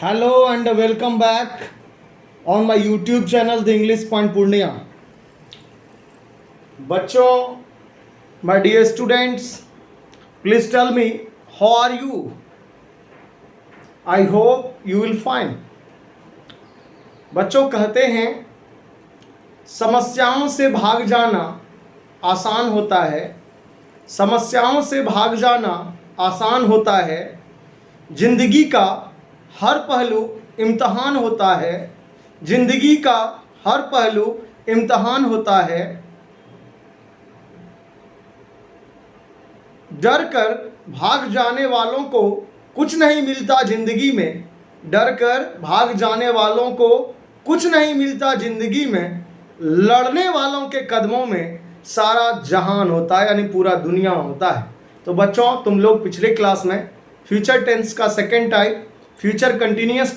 Hello and welcome back on my YouTube channel The English Point Purnia. बच्चों, my dear students, please tell me how are you? I hope you will fine. बच्चों कहते हैं समस्याओं से भाग जाना आसान होता है, समस्याओं से भाग जाना आसान होता है, जिंदगी का हर पहलू इम्तहान होता है, जिंदगी का हर पहलू इम्तहान होता है। डर कर भाग जाने वालों को कुछ नहीं मिलता जिंदगी में, डर कर भाग जाने वालों को कुछ नहीं मिलता जिंदगी में, लड़ने वालों के कदमों में सारा जहान होता है, यानी पूरा दुनिया होता है। तो बच्चों, तुम लोग पिछले क्लास में फ्यूचर टेंस का second type future continuous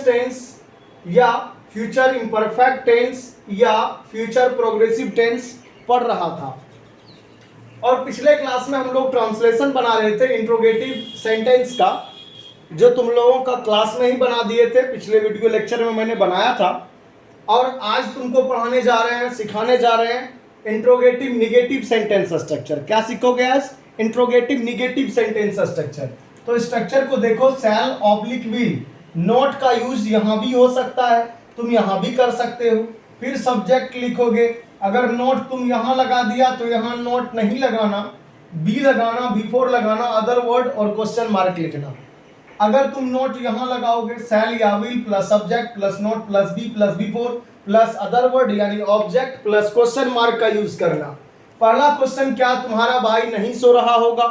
tense या फ्यूचर इम्परफेक्ट टेंस या फ्यूचर प्रोग्रेसिव टेंस पढ़ रहा था। और पिछले क्लास में हम लोग ट्रांसलेशन बना रहे थे इंट्रोगेटिव सेंटेंस का, जो तुम लोगों का क्लास में ही बना दिए थे, पिछले वीडियो लेक्चर में मैंने बनाया था। और आज तुमको पढ़ाने जा रहे हैं, सिखाने जा रहे हैं इंट्रोगेटिव निगेटिव सेंटेंस स्ट्रक्चर। क्या सीखोगे आज? Interrogative negative sentence structure. तो स्ट्रक्चर को देखो, शैल ऑब्लिक विल, नोट का यूज यहाँ भी हो सकता है, तुम यहाँ भी कर सकते हो। फिर सब्जेक्ट लिखोगे, अगर नोट तुम यहाँ लगा दिया तो यहाँ नोट नहीं लगाना, बी लगाना, बिफोर लगाना, अदर वर्ड और क्वेश्चन मार्क लिखना। अगर तुम नोट यहाँ लगाओगे, शैल या will plus subject plus not plus be plus V four plus other word यानी ऑब्जेक्ट प्लस क्वेश्चन मार्क का यूज करना। पहला क्वेश्चन, क्या तुम्हारा भाई नहीं सो रहा होगा?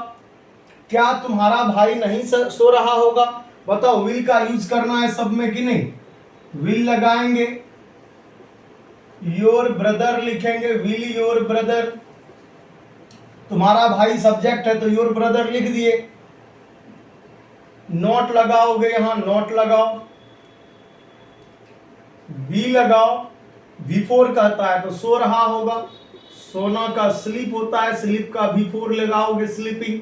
क्या तुम्हारा भाई नहीं सो रहा होगा? बताओ, विल का यूज करना है सब में कि नहीं? विल लगाएंगे, योर ब्रदर लिखेंगे, विल योर ब्रदर। तुम्हारा भाई सब्जेक्ट है तो योर ब्रदर लिख दिए। नोट लगाओगे, यहां नोट लगाओ, बी लगाओ, बिफोर कहता है तो सो रहा होगा, सोना का स्लीप होता है, स्लीप का बिफोर लगाओगे स्लीपिंग,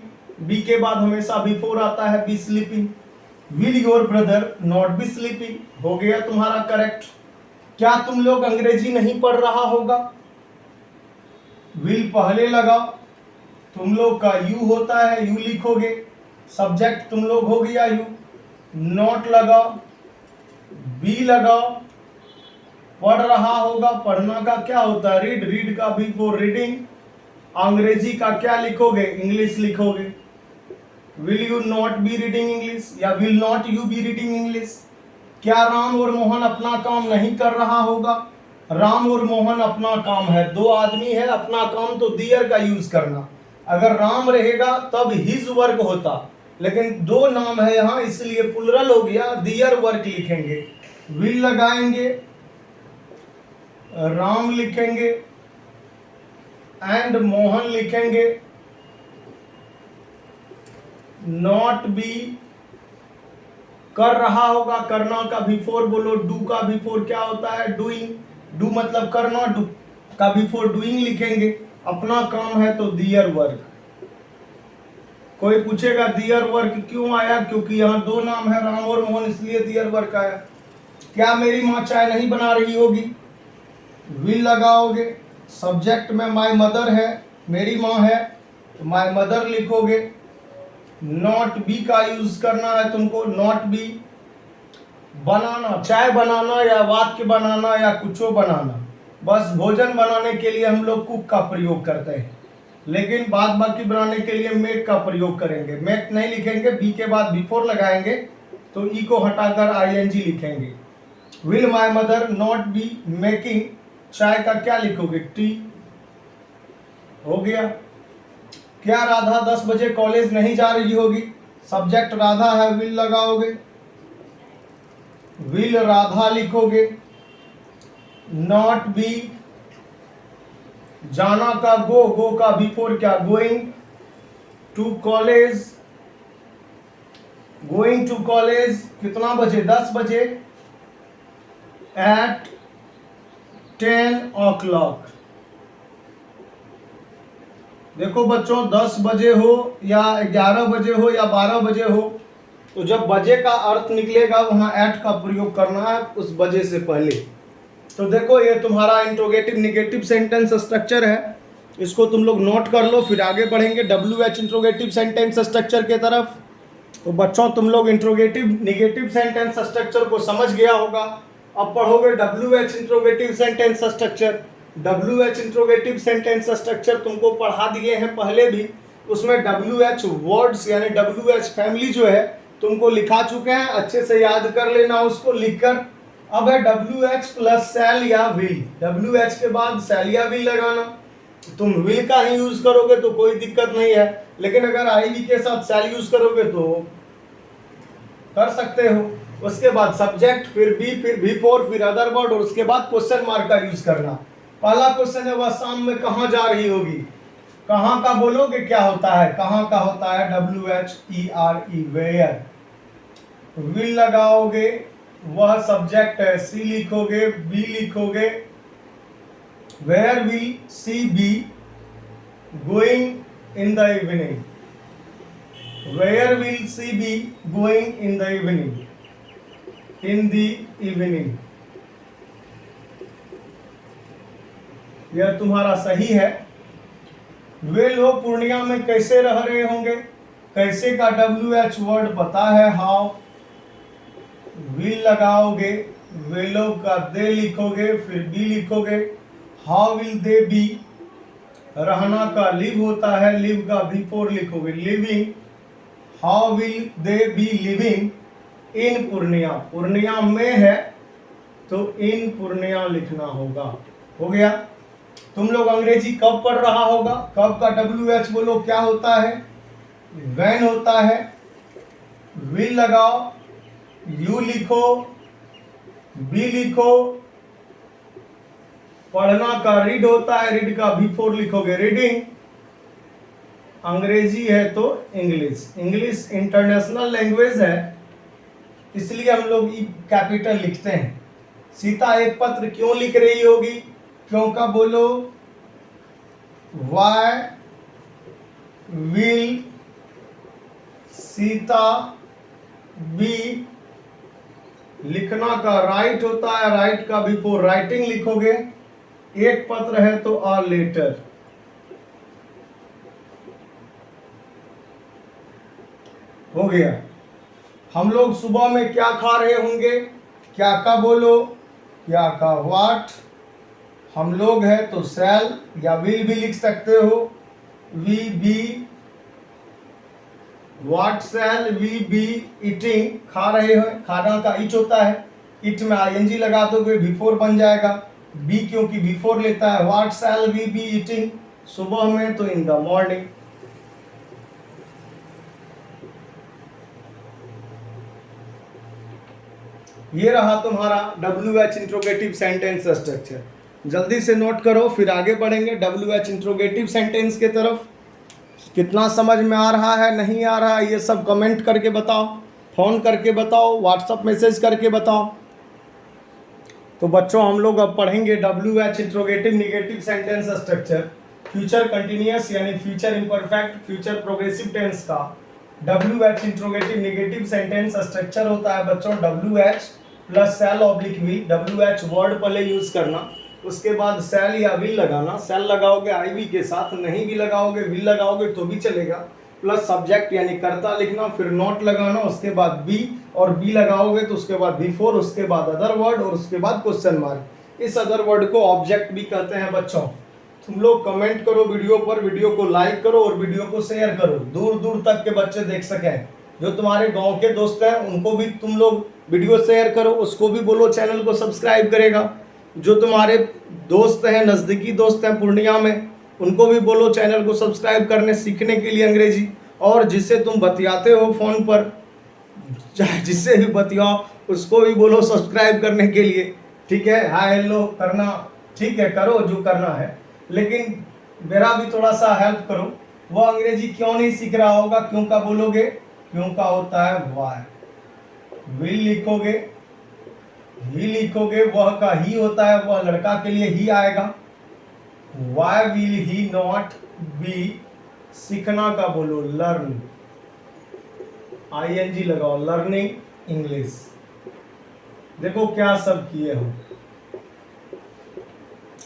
बी के बाद हमेशा बिफोर आता है, B sleeping. Will your brother not be sleeping, हो गया तुम्हारा करेक्ट। क्या तुम लोग अंग्रेजी नहीं पढ़ रहा होगा? विल पहले लगाओ, तुम लोग का यू होता है, यू लिखोगे, सब्जेक्ट तुम लोग हो गया यू, नोट लगाओ, बी लगाओ, पढ़ रहा होगा, पढ़ना का क्या होता है? रीड, रीड का भी फॉर रीडिंग। अंग्रेजी का क्या लिखोगे? इंग्लिश लिखोगे। Will you not be reading English या will not you be reading English? क्या राम और मोहन अपना काम नहीं कर रहा होगा? राम और मोहन अपना काम है, दो आदमी है, अपना काम तो दियर का यूज करना। अगर राम रहेगा तब हिज वर्क होता, लेकिन दो नाम है यहाँ इसलिए प्लुरल हो गया, दियर वर्क लिखेंगे। विल लगाएंगे, राम लिखेंगे एंड मोहन लिखेंगे, नॉट बी कर रहा होगा, करना का बिफोर बोलो, डू का बिफोर क्या होता है? डूइंग, डू मतलब करना, डू का बिफोर डूइंग लिखेंगे। अपना काम है तो दियर वर्क। कोई पूछेगा दियर वर्क क्यों आया? क्योंकि यहाँ दो नाम है राम और मोहन, इसलिए दियर वर्क आया। क्या मेरी माँ चाय नहीं बना रही होगी? विल लगाओगे, सब्जेक्ट में माय मदर है, मेरी माँ है तो माय मदर लिखोगे। नॉट बी का यूज करना है तुमको, नॉट बी बनाना, चाय बनाना या वाक्य बनाना या कुछो बनाना, बस भोजन बनाने के लिए हम लोग कुक का प्रयोग करते हैं, लेकिन बाद बाकी बनाने के लिए मेक का प्रयोग करेंगे। मेक नहीं लिखेंगे, बी के बाद बिफोर लगाएंगे तो ई को हटाकर आईएनजी लिखेंगे। Will my mother not be making, चाय का क्या लिखोगे? टी, हो गया। क्या राधा 10 बजे कॉलेज नहीं जा रही होगी? सब्जेक्ट राधा है, विल लगाओगे, विल राधा लिखोगे। नॉट बी जाना का गो, गो का बिफोर क्या? Going to college, going to college कितना बजे? 10 बजे, एट 10 o'clock। देखो बच्चों, 10 बजे हो या 11 बजे हो या 12 बजे हो, तो जब बजे का अर्थ निकलेगा वहां एट का प्रयोग करना है उस बजे से पहले। तो देखो ये तुम्हारा इंट्रोगेटिव निगेटिव सेंटेंस स्ट्रक्चर है, इसको तुम लोग नोट कर लो, फिर आगे बढ़ेंगे WH इंट्रोगेटिव सेंटेंस स्ट्रक्चर के तरफ। तो बच्चों तुम लोग इंट्रोगेटिव निगेटिव सेंटेंस स्ट्रक्चर को समझ गया होगा। अब पढ़ोगे WH interrogative sentence structure. WH interrogative sentence structure तुमको पढ़ा दिए हैं पहले भी, उसमें WH वर्ड्स यानी WH फैमिली जो है तुमको लिखा चुके हैं, अच्छे से याद कर लेना उसको लिखकर। अब है WH प्लस शैल या विल। WH के बाद शैल या विल लगाना। तुम विल का ही यूज करोगे तो कोई दिक्कत नहीं है, लेकिन अगर आईवी के साथ शैल यूज करोगे तो कर सकते हो। उसके बाद सब्जेक्ट, फिर बी, फिर V4, फिर अदर वर्ड, और उसके बाद क्वेश्चन मार्क का यूज करना। पहला क्वेश्चन है वह शाम में कहाँ जा रही होगी। कहाँ का बोलोगे क्या होता है, कहाँ का होता है WHERE वेयर। विल लगाओगे वह सब्जेक्ट है, सी लिखोगे, बी लिखोगे। Where will she be going in the evening. Where will she be going in the evening, in the evening. यह तुम्हारा सही है। वे लोग पूर्णिया में कैसे रह रहे होंगे। कैसे का WH वर्ड पता है, हाउ। विल लगाओगे, वे लोग का दे लिखोगे, फिर बी लिखोगे। How will they B. रहना का लिव होता है, लिव का V4 लिखोगे, living. How will they B living in Purnia. Purnia में है तो इन पूर्णिया लिखना होगा। हो गया। तुम लोग अंग्रेजी कब पढ़ रहा होगा, कब का WH बोलो क्या होता है, व्हेन होता है। विल लगाओ, यू लिखो, बी लिखो। पढ़ना का रीड होता है, रीड का V4 लिखोगे, रीडिंग। अंग्रेजी है तो इंग्लिश। इंग्लिश इंटरनेशनल लैंग्वेज है, इसलिए हम लोग ई कैपिटल लिखते हैं। सीता एक पत्र क्यों लिख रही होगी, क्यों का बोलो। Why will Sita be. लिखना का राइट होता है, राइट का V4 राइटिंग लिखोगे। एक पत्र है तो अ लेटर। हो गया। हम लोग सुबह में क्या खा रहे होंगे, क्या का बोलो, क्या का व्हाट। हम लोग है तो शैल या विल भी लिख सकते हो। We be, what shall we be eating, खा रहे हैं, खाना का इट होता है, इट में ING लगा दोगे, V4 बन जाएगा। बी क्योंकि V4 लेता है। What shall we be eating, सुबह में तो इन द मॉर्निंग। ये रहा तुम्हारा WH इंट्रोगेटिव सेंटेंस स्ट्रक्चर। जल्दी से नोट करो, फिर आगे बढ़ेंगे WH इंट्रोगेटिव सेंटेंस के तरफ। कितना समझ में आ रहा है, नहीं आ रहा है, ये सब कमेंट करके बताओ, फोन करके बताओ, व्हाट्सएप मैसेज करके बताओ। तो बच्चों हम लोग अब पढ़ेंगे WH interrogative negative sentence structure. Future continuous यानी future imperfect, future progressive tense का WH interrogative negative sentence structure होता है बच्चों WH plus shall oblique will. WH word पहले यूज करना, उसके बाद शैल या विल लगाना। शैल लगाओगे आईवी के साथ, नहीं भी लगाओगे विल लगाओगे तो भी चलेगा। प्लस सब्जेक्ट यानी कर्ता लिखना, फिर नोट लगाना, उसके बाद बी, और बी लगाओगे तो उसके बाद V4, उसके बाद अदर वर्ड, और उसके बाद क्वेश्चन मार्क। इस अदर वर्ड को ऑब्जेक्ट भी कहते हैं बच्चों। तुम लोग कमेंट करो वीडियो पर, वीडियो को लाइक करो और वीडियो को शेयर करो, दूर दूर तक के बच्चे देख सकें। जो तुम्हारे गांव के दोस्त हैं उनको भी तुम लोग वीडियो शेयर करो, उसको भी बोलो चैनल को सब्सक्राइब करेगा। जो तुम्हारे दोस्त हैं, नज़दीकी दोस्त हैं पूर्णिया में, उनको भी बोलो चैनल को सब्सक्राइब करने, सीखने के लिए अंग्रेजी। और जिससे तुम बतियाते हो फ़ोन पर, जिससे भी बतियाओ उसको भी बोलो सब्सक्राइब करने के लिए। ठीक है, हाय हेलो करना, ठीक है करो जो करना है, लेकिन मेरा भी थोड़ा सा हेल्प करो। वो अंग्रेजी क्यों नहीं सीख रहा होगा, क्यों का बोलोगे, क्यों का होता है वाई। विल लिखोगे, ही लिखोगे, वह का ही होता है, वह लड़का के लिए ही आएगा। Why will he not be, सीखना का बोलो लर्न। ING लगाओ, लर्निंग इंग्लिश। देखो क्या सब किए हो,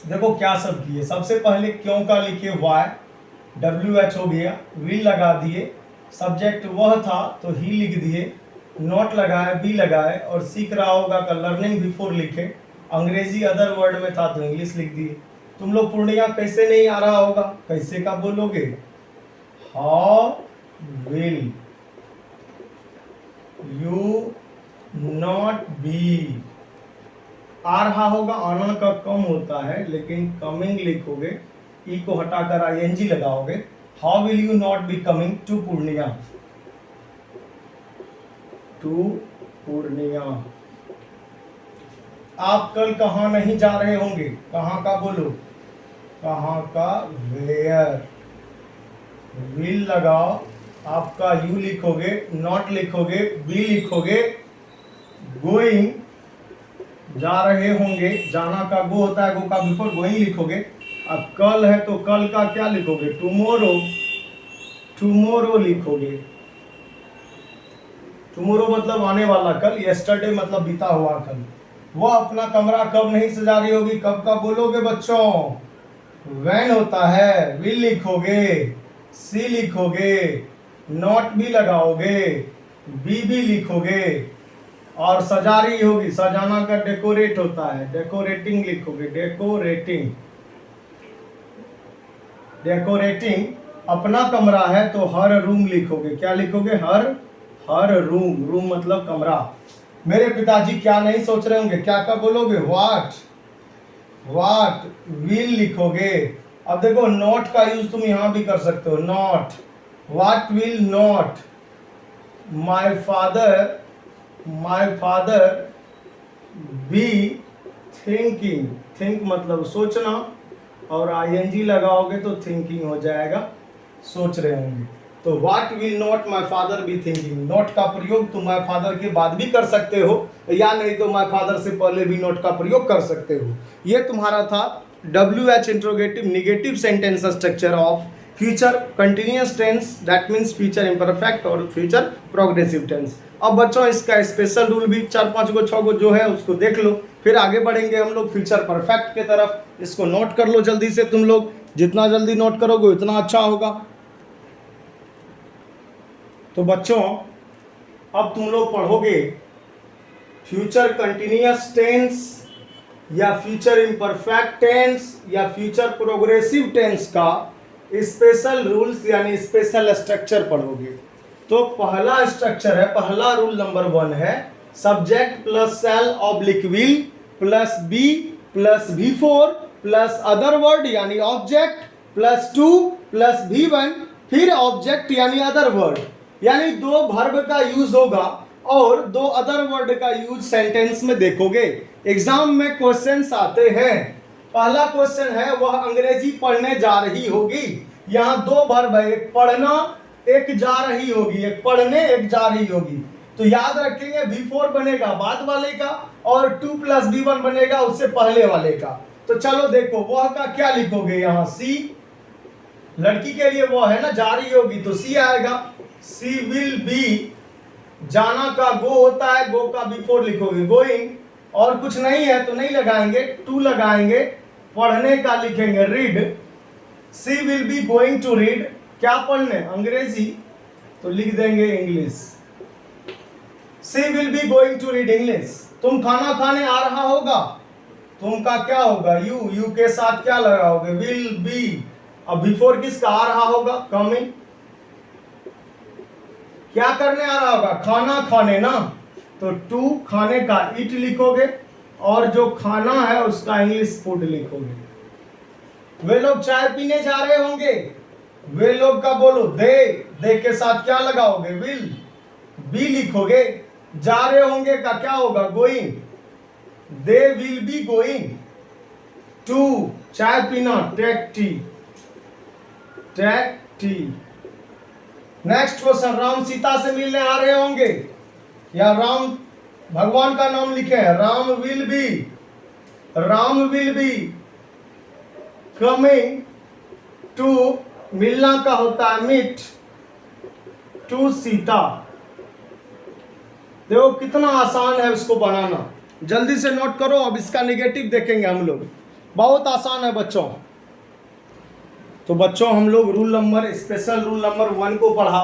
देखो क्या सब किए। सबसे पहले क्यों का लिखे वाई, WH हो गया, विल लगा दिए, सब्जेक्ट वह था तो ही लिख दिए, नॉट लगाए, बी लगाए, और सीख रहा होगा का लर्निंग बिफोर लिखे, अंग्रेजी अदर वर्ड में था तो इंग्लिश लिख दिए। तुम लोग पूर्णिया कैसे नहीं आ रहा होगा, कैसे का बोलोगे, how will you not be, आ रहा होगा, आना का कम होता है लेकिन कमिंग लिखोगे, ई को हटाकर ING लगाओगे। How will you not be coming to Purnia, to Purnia. आप कल कहाँ नहीं जा रहे होंगे, कहाँ का बोलो, कहाँ का, वेयर, विल लगाओ, आपका यू लिखोगे, नॉट लिखोगे, बी लिखोगे, गोइंग, जा रहे होंगे, जाना का गो होता है, गो का बिफोर गोइंग लिखोगे। अब कल है तो कल का क्या लिखोगे, टुमोरो, टुमोरो लिखोगे। टुमोरो मतलब आने वाला कल, यस्टरडे मतलब बीता हुआ कल। वह अपना कमरा कब नहीं सजा रही होगी, कब का बोलोगे बच्चों, व्हेन होता है, विल लिखोगे, सी लिखोगे, नॉट भी लगाओगे, बी लिखोगे, और सजा रही होगी, सजाना का डेकोरेट होता है, डेकोरेटिंग लिखोगे, डेकोरेटिंग, डेकोरेटिंग। अपना कमरा है तो हर रूम लिखोगे, क्या लिखोगे, हर रूम, रूम मतलब कमरा। मेरे पिताजी क्या नहीं सोच रहे होंगे, क्या बोलोगे, वाट विल लिखोगे। अब देखो नॉट का यूज तुम यहां भी कर सकते हो, not, what will not, my father be thinking, think मतलब सोचना, और ING लगाओगे तो थिंकिंग हो जाएगा, सोच रहे होंगे। तो what will not my father be thinking, not का प्रयोग तुम माय फादर के बाद भी कर सकते हो, या नहीं तो माय फादर से पहले भी नॉट का प्रयोग कर सकते हो। ये तुम्हारा था WH interrogative negative sentence structure of future continuous tense, that means future imperfect और फ्यूचर प्रोग्रेसिव टेंस। अब बच्चों इसका स्पेशल रूल भी 4-5 गो 6 गो जो है उसको देख लो, फिर आगे बढ़ेंगे हम लोग फ्यूचर परफेक्ट के तरफ। इसको नोट कर लो जल्दी से, तुम लोग जितना जल्दी नोट करोगे उतना अच्छा होगा। तो बच्चों अब तुम लोग पढ़ोगे फ्यूचर कंटिन्यूअस टेंस या फ्यूचर इम्परफेक्ट टेंस या फ्यूचर प्रोग्रेसिव टेंस का स्पेशल रूल्स यानी स्पेशल स्ट्रक्चर पढ़ोगे। तो पहला स्ट्रक्चर है, पहला रूल नंबर 1 है, subject plus shall oblique will plus be plus V4 plus other word यानी ऑब्जेक्ट प्लस 2 प्लस V1 फिर ऑब्जेक्ट यानी अदर वर्ड, यानी 2 वर्ब का यूज होगा और 2 अदर वर्ड का यूज सेंटेंस में देखोगे। एग्जाम में क्वेश्चंस आते हैं। पहला क्वेश्चन है वह अंग्रेजी पढ़ने जा रही होगी, यहाँ 2 वर्ब है, एक पढ़ना एक जा रही होगी, एक पढ़ने एक जा रही होगी। तो याद रखेंगे V4 बनेगा बाद वाले का और 2 प्लस V1 बनेगा उससे पहले वाले का। तो चलो देखो वह का क्या लिखोगे, यहाँ सी, लड़की के लिए वो है ना, जा रही होगी तो सी आएगा, सी विल बी, जाना का गो होता है, गो का बिफोर लिखोगे गोइंग, और कुछ नहीं है तो नहीं लगाएंगे, टू लगाएंगे, पढ़ने का लिखेंगे read, she will be going to read, क्या पढ़ने, अंग्रेजी, तो लिख देंगे English, she will be going to read English. तुम खाना खाने आ रहा होगा, तुम का क्या होगा, यू के साथ क्या लगाओगे, विल बी, अब बिफोर किसका आ रहा होगा, कमिंग, क्या करने आ रहा होगा, खाना खाने ना, तो टू खाने का इट लिखोगे और जो खाना है उसका इंग्लिश फूड लिखोगे। वे लोग चाय पीने जा रहे होंगे, वे लोग का बोलो दे के साथ क्या लगाओगे, विल, बी लिखोगे, जा रहे होंगे का क्या होगा, going, they will be going to chai पीना, take tea. Next question, Ram Sita से मिलने आ रहे होंगे, या राम भगवान का नाम लिखे हैं, Ram will be coming to, मिलना का होता है मीट, टू सीता, देखो कितना आसान है उसको बनाना, जल्दी से नोट करो। अब इसका निगेटिव देखेंगे हम लोग, बहुत आसान है बच्चों। तो बच्चों हम लोग स्पेशल रूल नंबर 1 को पढ़ा।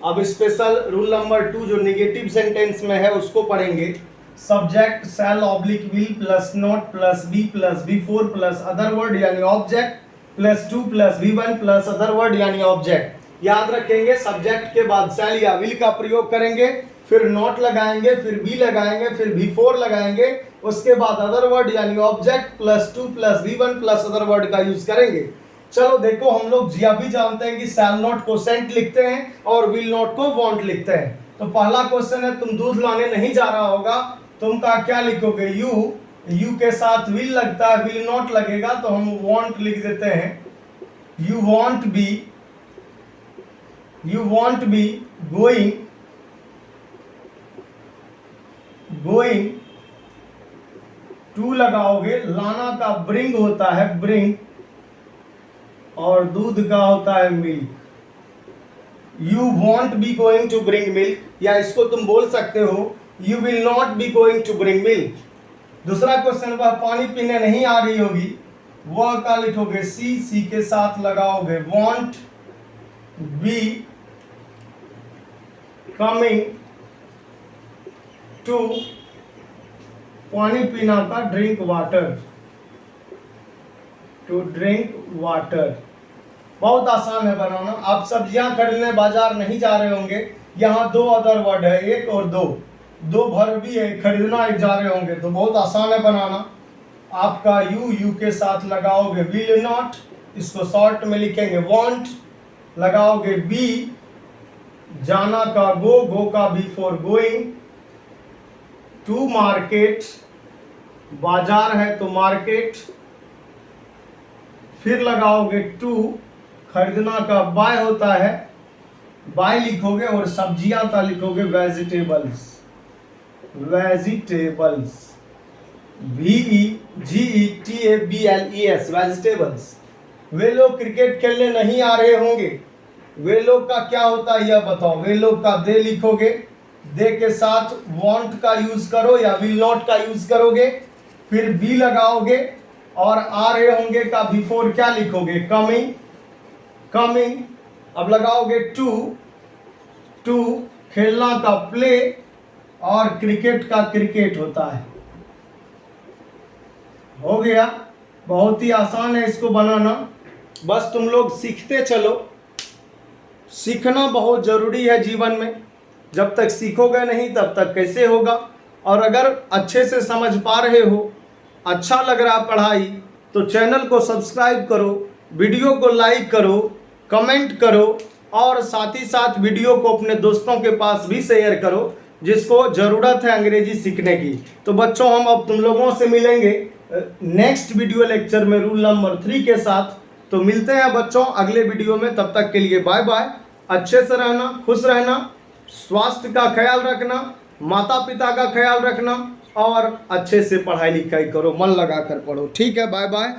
अब स्पेशल रूल नंबर 2 जो निगेटिव सेंटेंस में है उसको पढ़ेंगे। Subject shall oblique will plus not plus be plus B4 plus other word यानी object plus 2 plus V1 plus other word यानी ऑब्जेक्ट। याद रखेंगे सब्जेक्ट के बाद शैल या विल का प्रयोग करेंगे, फिर नॉट लगाएंगे, फिर बी लगाएंगे, फिर V4 लगाएंगे, उसके बाद अदर वर्ड यानी object plus 2 plus V1 plus other word का यूज करेंगे। चलो देखो हम लोग भी जानते हैं कि शैल नॉट को सेंट लिखते हैं और विल नॉट को वांट लिखते हैं। तो पहला क्वेश्चन है, तुम दूध लाने नहीं जा रहा होगा, तुम का क्या लिखोगे? यू के साथ विल लगता है, विल नॉट लगेगा तो हम वांट लिख देते हैं। You want be going to लगाओगे, लाना का ब्रिंग होता है ब्रिंग, और दूध का होता है milk. You want be going to bring milk, या इसको तुम बोल सकते हो you will not be going to bring milk. दूसरा क्वेश्चन, वह पानी पीने नहीं आ रही होगी, वह का लिखोगे सी के साथ लगाओगे वॉन्ट बी कमिंग टू, पानी पीना का drink water, to drink water. बहुत आसान है बनाना। आप सब्जियां खरीदने बाजार नहीं जा रहे होंगे, यहाँ 2 अदर वर्ड है, 1 और 2 भर भी है, खरीदना एक जा रहे होंगे, तो बहुत आसान है बनाना। आपका यू के साथ लगाओगे विल नॉट, इसको शॉर्ट में लिखेंगे वांट, लगाओगे बी, जाना का गो का B4 गोइंग, टू मार्केट, बाजार है तो मार्केट, फिर लगाओगे टू, खरीदना का बाय होता है, बाय लिखोगे, और सब्जियां का लिखोगे वेजिटेबल्स, VEGETABLES वेजिटेबल्स। वे लोग क्रिकेट खेलने नहीं आ रहे होंगे, वे लोग का क्या होता है यह बताओ? वे लोग का दे लिखोगे, दे के साथ वांट का यूज करो या विल नॉट का यूज करोगे, फिर बी लगाओगे, और आ रहे होंगे का B4 क्या लिखोगे? कमिंग। अब लगाओगे टू, खेलना का प्ले, और क्रिकेट का क्रिकेट होता है। हो गया, बहुत ही आसान है इसको बनाना, बस तुम लोग सीखते चलो। सीखना बहुत जरूरी है जीवन में, जब तक सीखोगे नहीं तब तक कैसे होगा। और अगर अच्छे से समझ पा रहे हो, अच्छा लग रहा पढ़ाई, तो चैनल को सब्सक्राइब करो, वीडियो को लाइक करो, कमेंट करो, और साथ ही साथ वीडियो को अपने दोस्तों के पास भी शेयर करो जिसको ज़रूरत है अंग्रेजी सीखने की। तो बच्चों हम अब तुम लोगों से मिलेंगे नेक्स्ट वीडियो लेक्चर में रूल नंबर 3 के साथ। तो मिलते हैं बच्चों अगले वीडियो में, तब तक के लिए बाय बाय। अच्छे से रहना, खुश रहना, स्वास्थ्य का ख्याल रखना, माता पिता का ख्याल रखना, और अच्छे से पढ़ाई लिखाई करो, मन लगा कर पढ़ो। ठीक है, बाय बाय।